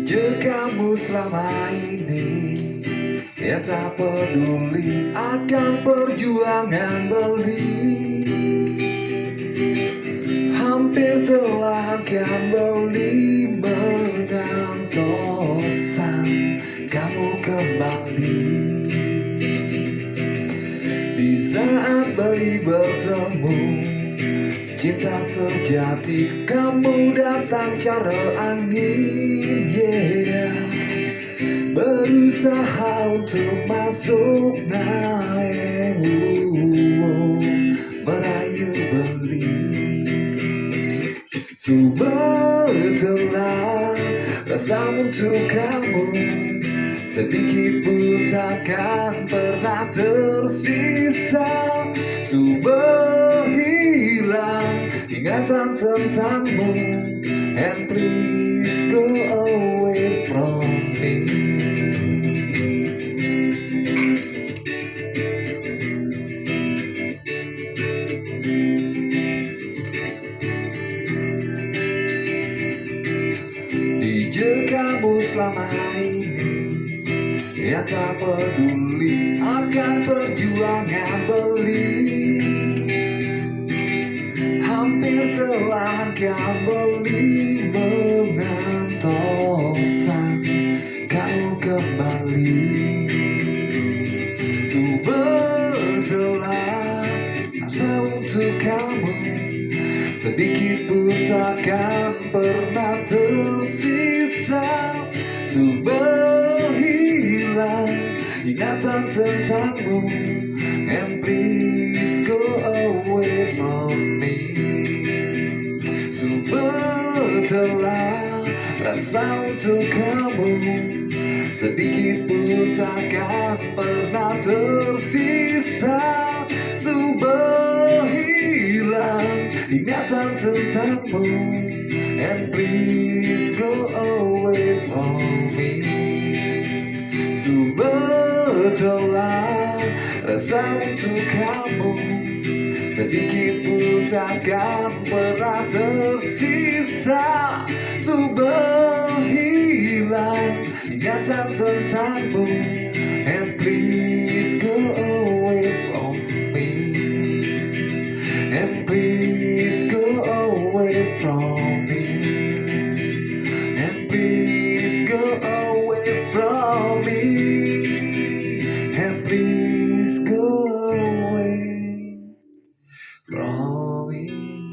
Di kamu selama ini, yang tak peduli akan perjuangan beli. Hampir telah kembali mengantosan kamu kembali. Di saat bayi bertemu, cinta sejati, kamu datang cara angin, yeah. Berusaha untuk masuk naik, merayu beli. Sebetulnya rasa untuk kamu sedikit pun takkan pernah tersisa. Sudah hilang ingatan tentangmu, and please go away from me. Di kamu selama ini, yang tak peduli akan perjuangan beli. Hampir telah kembali mengantosan kau kembali. Sebetulnya rasa untuk kamu sedikit pun takkan pernah tersisa. Sudah hilang ingatan tentangmu, and please go away from me. Sebetulnya rasa untuk kamu sedikit pun takkan pernah tersisa. Sudah hilang ingatan tentangmu, and please go away from me. Sebetulnya rasa untuk kamu sedikit pun takkan pernah tersisa. Sudah hilang ingatan tentangmu, and please go away from me. And please go away from me. And please go away from me. And please go away from me.